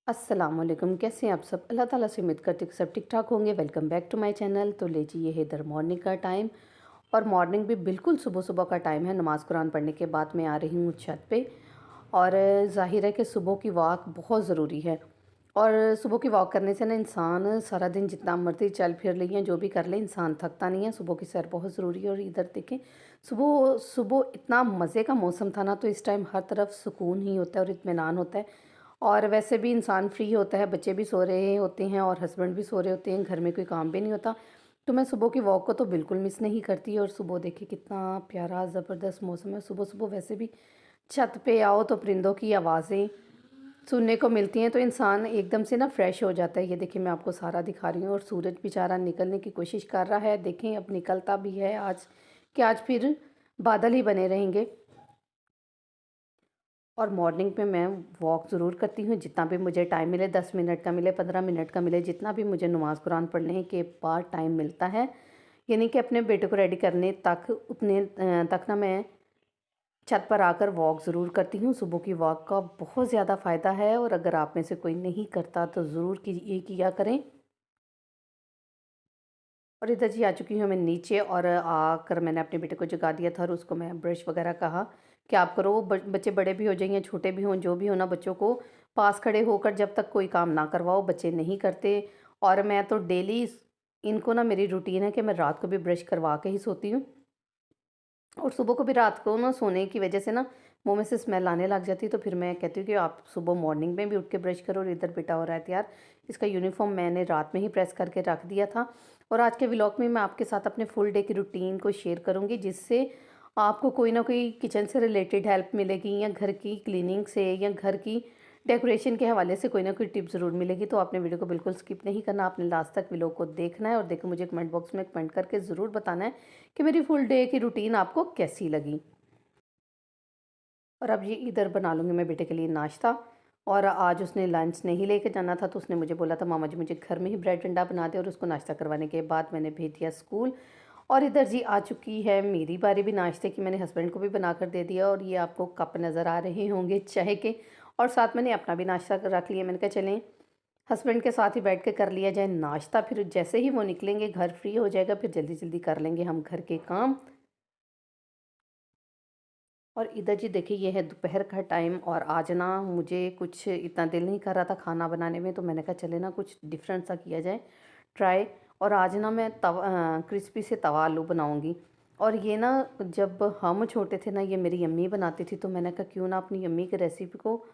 अस्सलाम वालेकुम। कैसे हैं आप सब? अल्लाह ताला से उम्मीद करती हूँ कि सब ठीक ठाक होंगे। Welcome back to my channel. तो ले जी, ये है इधर मॉर्निंग का टाइम और मॉर्निंग भी बिल्कुल सुबह सुबह का टाइम है। नमाज़ कुरान पढ़ने के बाद मैं आ रही हूँ छत पे और ज़ाहिर है कि सुबह की वॉक बहुत ज़रूरी है। और सुबह की वॉक करने से ना इंसान सारा दिन जितना मर्ज़ी चल फिर ले या जो भी कर ले, इंसान थकता नहीं है। सुबह की सैर बहुत ज़रूरी है। और इधर देखें, सुबह सुबह इतना मज़े का मौसम था ना, तो इस टाइम हर तरफ सुकून ही होता है और इत्मीनान होता है। और वैसे भी इंसान फ्री होता है, बच्चे भी सो रहे होते हैं और हस्बैंड भी सो रहे होते हैं, घर में कोई काम भी नहीं होता। तो मैं सुबह की वॉक को तो बिल्कुल मिस नहीं करती। और सुबह देखिए कितना प्यारा ज़बरदस्त मौसम है। सुबह सुबह वैसे भी छत पे आओ तो परिंदों की आवाज़ें सुनने को मिलती हैं, तो इंसान एकदम से ना फ्रेश हो जाता है। ये देखिए, मैं आपको सारा दिखा रही हूँ और सूरज बेचारा निकलने की कोशिश कर रहा है। देखें, अब निकलता भी है आज, कि आज फिर बादल ही बने रहेंगे। और मॉर्निंग पे मैं वॉक ज़रूर करती हूँ, जितना भी मुझे टाइम मिले, 10 मिनट का मिले, 15 मिनट का मिले, जितना भी मुझे नमाज़ कुरान पढ़ने के बाद टाइम मिलता है, यानी कि अपने बेटे को रेडी करने तक, उतने तक ना मैं छत पर आकर वॉक ज़रूर करती हूँ। सुबह की वॉक का बहुत ज़्यादा फ़ायदा है और अगर आप में से कोई नहीं करता तो ज़रूर ये किया करें। और इधर जी आ चुकी हूँ मैं नीचे और आकर मैंने अपने बेटे को जगा दिया था और उसको मैं ब्रश वगैरह कहा कि आप करो। बच्चे बड़े भी हो जाएं या छोटे भी हों, जो भी हो ना, बच्चों को पास खड़े होकर जब तक कोई काम ना करवाओ, बच्चे नहीं करते। और मैं तो डेली इनको ना, मेरी रूटीन है कि मैं रात को भी ब्रश करवा के ही सोती हूँ। और सुबह को भी रात को ना सोने की वजह से ना मुँह में से स्मेल आने लग जाती है, तो फिर मैं कहती हूँ कि आप सुबह मॉर्निंग में भी उठ के ब्रश करो। और इधर बेटा हो रहा है तैयार। इसका यूनिफ़ॉर्म मैंने रात में ही प्रेस करके रख दिया था। और आज के व्लॉग में मैं आपके साथ अपने फुल डे की रूटीन को शेयर करूँगी, जिससे आपको कोई ना कोई किचन से रिलेटेड हेल्प मिलेगी या घर की क्लीनिंग से या घर की डेकोरेशन के हवाले से कोई ना कोई टिप ज़रूर मिलेगी। तो आपने वीडियो को बिल्कुल स्किप नहीं करना, आपने लास्ट तक व्लॉग को देखना है और देखो, मुझे कमेंट बॉक्स में कमेंट करके ज़रूर बताना है कि मेरी फुल डे की रूटीन आपको कैसी लगी। और अब ये इधर बना लूँगी मैं बेटे के लिए नाश्ता। और आज उसने लंच नहीं लेके जाना था, तो उसने मुझे बोला था, मामा जी मुझे घर में ही ब्रेड अंडा बना दे। और उसको नाश्ता करवाने के बाद मैंने भेज दिया स्कूल। और इधर जी आ चुकी है मेरी बारी भी नाश्ते की। मैंने हस्बैंड को भी बना कर दे दिया और ये आपको कप नज़र आ रहे होंगे चाय के। और साथ मैंने अपना भी नाश्ता रख लिया। मैंने कहा चलें, हस्बैंड के साथ ही बैठ के कर लिया जाए नाश्ता, फिर जैसे ही वो निकलेंगे घर फ्री हो जाएगा, फिर जल्दी जल्दी कर लेंगे हम घर के काम। और इधर जी देखिए, ये है दोपहर का टाइम और आज ना मुझे कुछ इतना दिल नहीं कर रहा था खाना बनाने में, तो मैंने कहा चले ना कुछ डिफरेंट सा किया जाए, ट्राई। और आज ना मैं क्रिस्पी से तवा आलू बनाऊंगी। और ये ना, जब हम छोटे थे ना, ये मेरी अम्मी बनाती थी, तो मैंने कहा क्यों ना अपनी अम्मी की रेसिपी को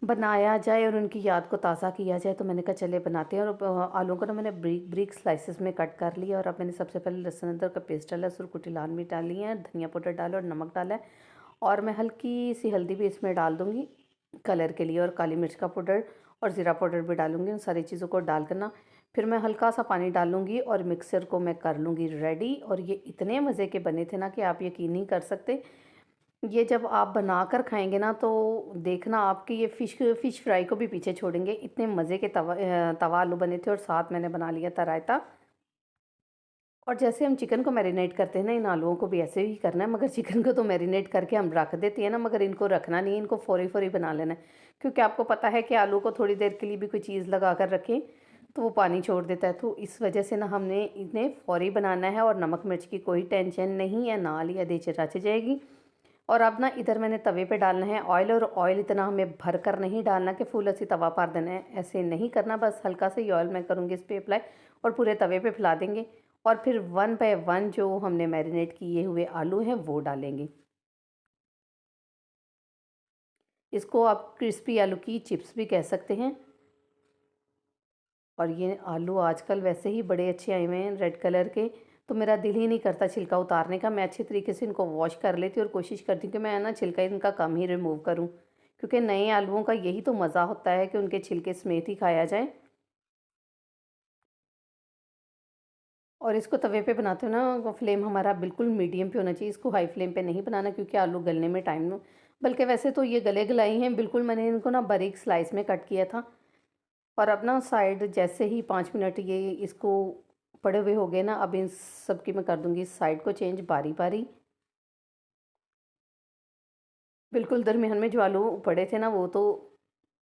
बनाया जाए और उनकी याद को ताज़ा किया जाए। तो मैंने कहा चले बनाते हैं। और आलू को ना मैंने ब्रिक ब्रिक स्लाइसेस में कट कर लिया। और अब मैंने सबसे पहले लहसुन अदरक का पेस्ट डाला, सुरकुटी लाल मिर्च डाली है, धनिया पाउडर डाला और नमक डाला है। और मैं हल्की सी हल्दी भी इसमें डाल दूँगी कलर के लिए, और काली मिर्च का पाउडर और ज़ीरा पाउडर भी डालूँगी। उन सारी चीज़ों को डाल कर ना, फिर मैं हल्का सा पानी डालूँगी और मिक्सर को मैं कर लूँगी रेडी। और ये इतने मज़े के बने थे ना कि आप यकीन नहीं कर सकते। ये जब आप बनाकर खाएँगे ना, तो देखना आपकी ये फ़िश फ्राई को भी पीछे छोड़ेंगे। इतने मज़े के तवा आलू बने थे। और साथ मैंने बना लिया था रायता। और जैसे हम चिकन को मैरिनेट करते हैं ना, इन आलूओं को भी ऐसे ही करना है, मगर चिकन को तो मैरिनेट करके हम रख देते हैं ना, मगर इनको रखना नहीं है, इनको फ़ौरी-फ़ौरी बना लेना है। क्योंकि आपको पता है कि आलू को थोड़ी देर के लिए भी कोई चीज़ लगा कर रखें, तो वो पानी छोड़ देता है। तो इस वजह से ना हमने इन्हें फ़ौरी बनाना है और नमक मिर्च की कोई टेंशन नहीं है, ना लिया आधे च रच जाएगी। और अब ना इधर मैंने तवे पे डालना है ऑयल। और ऑयल इतना हमें भर कर नहीं डालना कि फुल ऐसी तवा पार देना है, ऐसे नहीं करना। बस हल्का सा ही ऑयल मैं करूँगी इस पे अप्लाई और पूरे तवे पे फैला देंगे। और फिर वन बाय वन जो हमने मैरिनेट किए हुए आलू हैं वो डालेंगे। इसको आप क्रिस्पी आलू की चिप्स भी कह सकते हैं। और ये आलू आजकल वैसे ही बड़े अच्छे आए हुए हैं रेड कलर के, तो मेरा दिल ही नहीं करता छिलका उतारने का। मैं अच्छे तरीके से इनको वॉश कर लेती हूँ और कोशिश करती हूँ कि मैं ना छिलका इनका कम ही रिमूव करूँ। क्योंकि नए आलूओं का यही तो मज़ा होता है कि उनके छिलके समेत ही खाया जाए। और इसको तवे पे बनाते हो ना, वो फ्लेम हमारा बिल्कुल मीडियम पे होना चाहिए। इसको हाई फ्लेम पे नहीं बनाना, क्योंकि आलू गलने में टाइम लो, बल्कि वैसे तो ये गले गलाई हैं बिल्कुल। मैंने इनको ना बारीक स्लाइस में कट किया था। और अब ना साइड जैसे ही 5 मिनट ये इसको पड़े हुए हो गए ना, अब इन सब की मैं कर दूंगी साइड को चेंज बारी बारी। बिल्कुल दरमियान में जो आलू पड़े थे ना, वो तो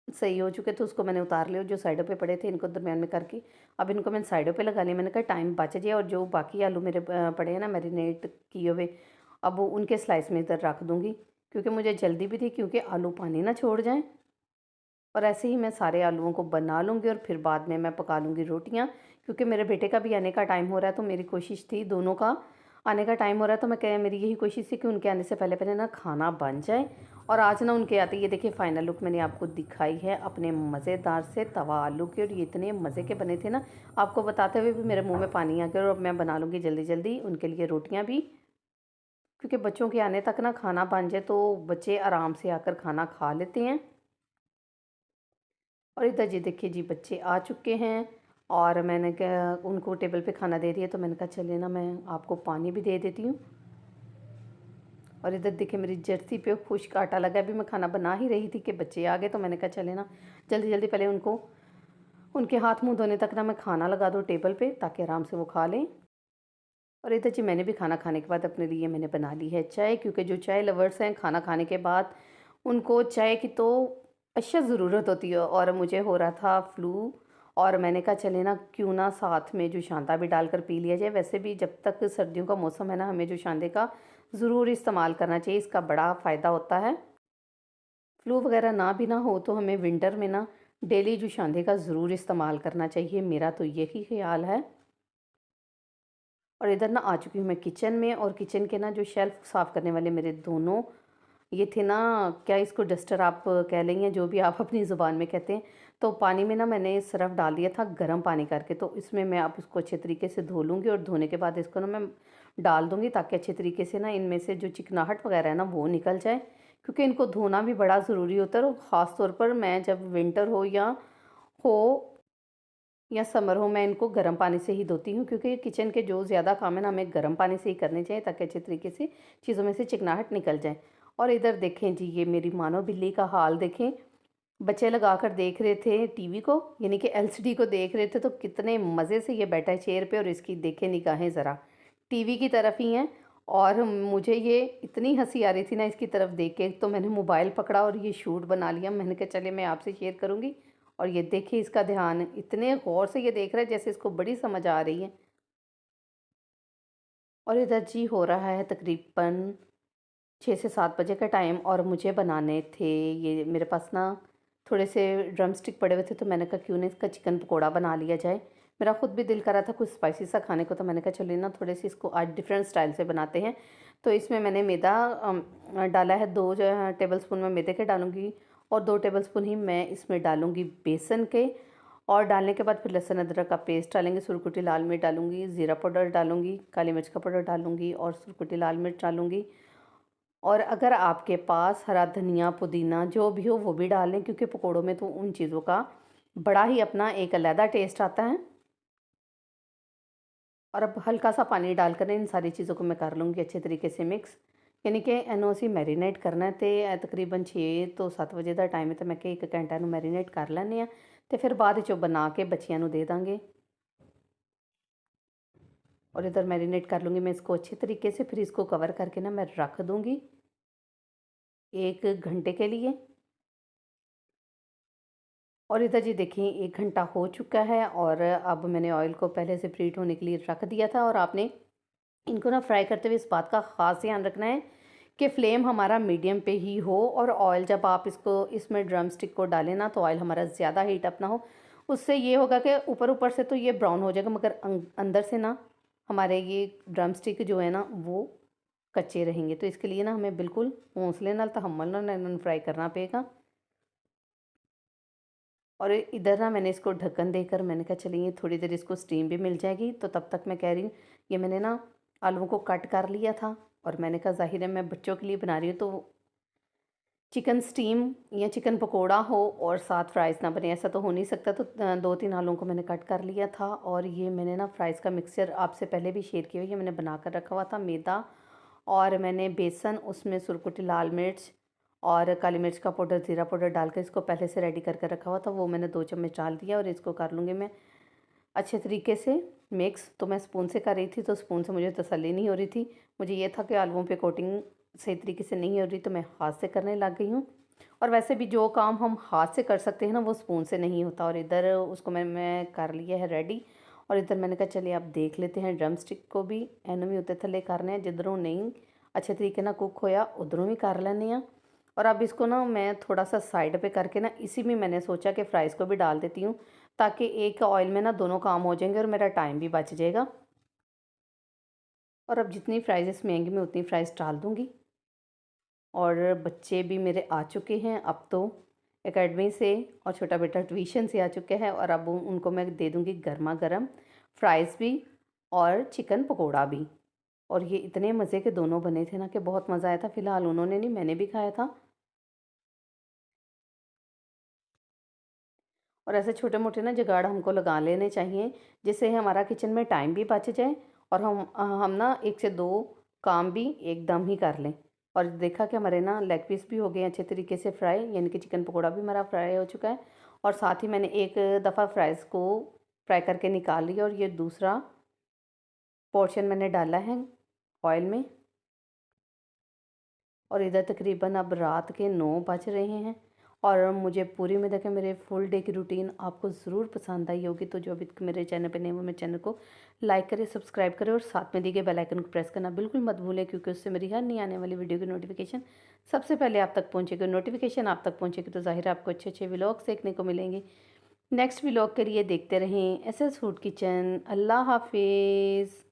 सही हो चुके थे उसको मैंने उतार लिया, जो साइडों पे पड़े थे इनको दरमियान में करके अब इनको मैंने साइडों पे लगा लिया। मैंने कहा टाइम बच जाए, और जो बाकी आलू मेरे पड़े हैं ना मैरिनेट किए हुए, अब वो उनके स्लाइस में इधर रख दूँगी, क्योंकि मुझे जल्दी भी थी, क्योंकि आलू पानी ना छोड़ जाएँ। और ऐसे ही मैं सारे आलूओं को बना लूँगी और फिर बाद में मैं पका लूँगी रोटियाँ, क्योंकि मेरे बेटे का भी आने का टाइम हो रहा है। तो मेरी कोशिश थी, दोनों का आने का टाइम हो रहा है, तो मैं कह मेरी यही कोशिश थी कि उनके आने से पहले-पहले ना खाना बन जाए। और आज ना उनके आते, ये देखिए फाइनल लुक मैंने आपको दिखाई है अपने मज़ेदार से तवा आलू के, और ये इतने मज़े के बने थे ना, आपको बताते हुए भी मेरे मुँह में पानी आ गया। और अब मैं बना लूँगी जल्दी-जल्दी उनके लिए रोटियाँ भी, क्योंकि बच्चों के आने तक ना खाना बन जाए तो बच्चे आराम से आकर खाना खा लेते हैं। और इधर जी देखिए जी बच्चे आ चुके हैं, और मैंने क्या उनको टेबल पे खाना दे दिया, तो मैंने कहा चलिए ना मैं आपको पानी भी दे देती हूँ। और इधर देखिए मेरी जर्सी पे खुश्क आटा लगा है। अभी मैं खाना बना ही रही थी कि बच्चे आ गए, तो मैंने कहा चले ना जल्दी जल्दी पहले उनको उनके हाथ मुंह धोने तक ना मैं खाना लगा दूँ टेबल पे, ताकि आराम से वो खा लें। और इधर जी मैंने भी खाना खाने के बाद अपने लिए मैंने बना ली है चाय, क्योंकि जो चाय लवर्स हैं खाना खाने के बाद उनको चाय की तो अशद ज़रूरत होती है। और मुझे हो रहा था फ्लू, और मैंने कहा चले ना क्यों ना साथ में जो शांता भी डालकर पी लिया जाए। वैसे भी जब तक सर्दियों का मौसम है ना, हमें जो शांते का ज़रूर इस्तेमाल करना चाहिए, इसका बड़ा फ़ायदा होता है। फ्लू वगैरह ना भी ना हो तो हमें विंटर में ना डेली जो शांते का ज़रूर इस्तेमाल करना चाहिए, मेरा तो यही ख्याल है। और इधर ना आ चुकी हूँ मैं किचन में, और किचन के ना जो शेल्फ़ साफ़ करने वाले मेरे दोनों ये थे ना, क्या इसको डस्टर आप कह लेंगे, जो भी आप अपनी ज़ुबान में कहते हैं। तो पानी में ना मैंने सरफ़ डाल दिया था गर्म पानी करके, तो इसमें मैं अब इसको अच्छे तरीके से धो लूँगी, और धोने के बाद इसको ना मैं डाल दूँगी, ताकि अच्छे तरीके से ना इनमें से जो चिकनाहट वगैरह है ना वो निकल जाए। क्योंकि इनको धोना भी बड़ा ज़रूरी होता है, और ख़ास तौर पर मैं जब विंटर हो या समर हो, मैं इनको गर्म पानी से ही धोती हूँ, क्योंकि किचन के जो ज़्यादा काम है ना हमें गर्म पानी से ही करने चाहिए, ताकि अच्छे तरीके से चीज़ों में से चिकनाहट निकल जाए। और इधर देखें जी ये मेरी मानो बिल्ली का हाल देखें, बच्चे लगाकर देख रहे थे टीवी को, यानी कि एलसीडी को देख रहे थे, तो कितने मज़े से ये बैठा है चेयर पे, और इसकी देखें निगाहें ज़रा टीवी की तरफ ही हैं। और मुझे ये इतनी हंसी आ रही थी ना इसकी तरफ देख के, तो मैंने मोबाइल पकड़ा और ये शूट बना लिया। मैंने कहा चलिए मैं आपसे शेयर करूँगी। और ये देखिए इसका ध्यान इतने गौर से ये देख रहा है जैसे इसको बड़ी समझ आ रही है। और इधर जी हो रहा है तकरीबन 6 से 7 बजे का टाइम, और मुझे बनाने थे, ये मेरे पास ना थोड़े से ड्रम स्टिक पड़े हुए थे, तो मैंने कहा क्यों ना इसका चिकन पकोड़ा बना लिया जाए। मेरा खुद भी दिल कर रहा था कुछ स्पाइसी सा खाने को, तो मैंने कहा चलिए ना थोड़े से इसको आज डिफरेंट स्टाइल से बनाते हैं। तो इसमें मैंने मैदा डाला है, 2 जो टेबल स्पून मैं मैदे के डालूँगी, और 2 टेबल स्पून ही मैं इसमें डालूँगी बेसन के। और डालने के बाद फिर लहसुन अदरक का पेस्ट डालेंगे, सुरकुटी लाल मिर्च डालूँगी, ज़ीरा पाउडर डालूँगी, काली मिर्च का पाउडर डालूँगी, और सुरकुटी लाल मिर्च डालूँगी। और अगर आपके पास हरा धनिया, पुदीना जो भी हो वो भी डाल लें, क्योंकि पकोड़ों में तो उन चीज़ों का बड़ा ही अपना एक अलग टेस्ट आता है। और अब हल्का-सा पानी डालकर इन सारी चीज़ों को मैं कर लूँगी अच्छे तरीके से मिक्स। यानी कि इन्हूं असीं मैरीनेट करना है, तो तकरीबन 6 तो 7 वजे का टाइम है, तो मैं 1 घंटा इहनूं मैरीनेट कर लैंदे आ, तो फिर बाद विचों बना के बच्चियां नूं दे दांगे। और इधर मैरीनेट कर लूँगी मैं इसको अच्छे तरीके से, फिर इसको कवर करके ना मैं रख दूँगी 1 घंटे के लिए। और इधर जी देखिए 1 घंटा हो चुका है, और अब मैंने ऑयल को पहले से प्रीहीट होने के लिए रख दिया था। और आपने इनको ना फ्राई करते हुए इस बात का ख़ास ध्यान रखना है कि फ्लेम हमारा मीडियम पे ही हो, और ऑयल जब आप इसको इसमें ड्रम स्टिक को डालें ना, तो ऑयल हमारा ज़्यादा हीट अप ना हो। उससे ये होगा कि ऊपर ऊपर से तो ये ब्राउन हो जाएगा, मगर अंदर से ना हमारे ये ड्रम स्टिक जो है ना वो कच्चे रहेंगे। तो इसके लिए ना हमें बिल्कुल हौसले नाल तहम्मुल नाल इन्हूं फ्राई करना पेगा। और इधर ना मैंने इसको ढक्कन देकर मैंने कहा चलिए थोड़ी देर इसको स्टीम भी मिल जाएगी, तो तब तक मैं कह रही हूँ ये मैंने ना आलूओं को कट कर लिया था। और मैंने कहा ज़ाहिर है मैं बच्चों के लिए बना रही हूँ, तो चिकन स्टीम या चिकन पकोड़ा हो और साथ फ्राइज़ ना बने, ऐसा तो हो नहीं सकता। तो 2-3 आलूओं को मैंने कट कर लिया था, और ये मैंने ना फ्राइज़ का मिक्सचर आपसे पहले भी शेयर किया हुआ, ये मैंने बना कर रखा हुआ था। मैदा और मैंने बेसन, उसमें सुरकुटी लाल मिर्च और काली मिर्च का पाउडर, ज़ीरा पाउडर डालकर इसको पहले से रेडी करके रखा हुआ था, वो मैंने 2 चम्मच डाल दिया। और इसको कर लूँगी मैं अच्छे तरीके से मिक्स। तो मैं स्पून से कर रही थी, तो स्पून से मुझे तसल्ली नहीं हो रही थी। मुझे ये था कि आलूओं पे कोटिंग सही तरीके से नहीं हो रही, तो मैं हाथ से करने लग गई हूँ। और वैसे भी जो काम हम हाथ से कर सकते हैं ना वो स्पून से नहीं होता। और इधर उसको मैं कर लिया है रेडी। और इधर मैंने कहा चलिए आप देख लेते हैं ड्रम स्टिक को भी एनू भी उत्ते थले करने हैं, जिधरों नहीं अच्छे तरीके ना कुक होया उधरों भी कर लेने हैं। और अब इसको ना मैं थोड़ा सा साइड पे करके ना इसी में मैंने सोचा कि फ़्राइज़ को भी डाल देती हूँ, ताकि एक ऑयल में ना दोनों काम हो जाएंगे और मेरा टाइम भी बच जाएगा। और अब जितनी फ़्राइज़ इसमें आएंगी मैं उतनी फ़्राइज़ डाल दूँगी। और बच्चे भी मेरे आ चुके हैं अब तो एकेडमी से, और छोटा बेटा ट्यूशन से आ चुके हैं। और अब उनको मैं दे दूँगी गर्मा गर्म फ़्राइज़ भी और चिकन पकोड़ा भी। और ये इतने मज़े के दोनों बने थे ना कि बहुत मज़ा आया था। फ़िलहाल उन्होंने नहीं, मैंने भी खाया था। और ऐसे छोटे-मोटे ना जुगाड़ हमको लगा लेने चाहिए, जिससे हमारा किचन में टाइम भी बच जाए और हम ना 1 से 2 काम भी एकदम ही कर लें। और देखा कि हमारे ना लेग पीस भी हो गए अच्छे तरीके से फ्राई, यानी कि चिकन पकोड़ा भी हमारा फ्राई हो चुका है। और साथ ही मैंने एक दफ़ा फ्राइज़ को फ्राई करके निकाल लिया और ये दूसरा पोर्शन मैंने डाला है ऑयल में। और इधर तकरीबन अब रात के 9 बज रहे हैं। और मुझे पूरी उम्मीद है कि मेरे फुल डे की रूटीन आपको ज़रूर पसंद आई होगी। तो जो अभी तक मेरे चैनल पे नए हो मेरे चैनल को लाइक करें, सब्सक्राइब करें और साथ में दिए गए बेल आइकन को प्रेस करना बिल्कुल मत भूलें, क्योंकि उससे मेरी हर नई आने वाली वीडियो की नोटिफिकेशन सबसे पहले आप तक पहुँचेगी। नोटिफिकेशन आप तक पहुँचेगी तो ज़ाहिर है आपको अच्छे अच्छे व्लॉग्स देखने को मिलेंगे। नेक्स्ट व्लॉग के लिए देखते रहें एस एस फूड किचन। अल्लाह हाफिज़।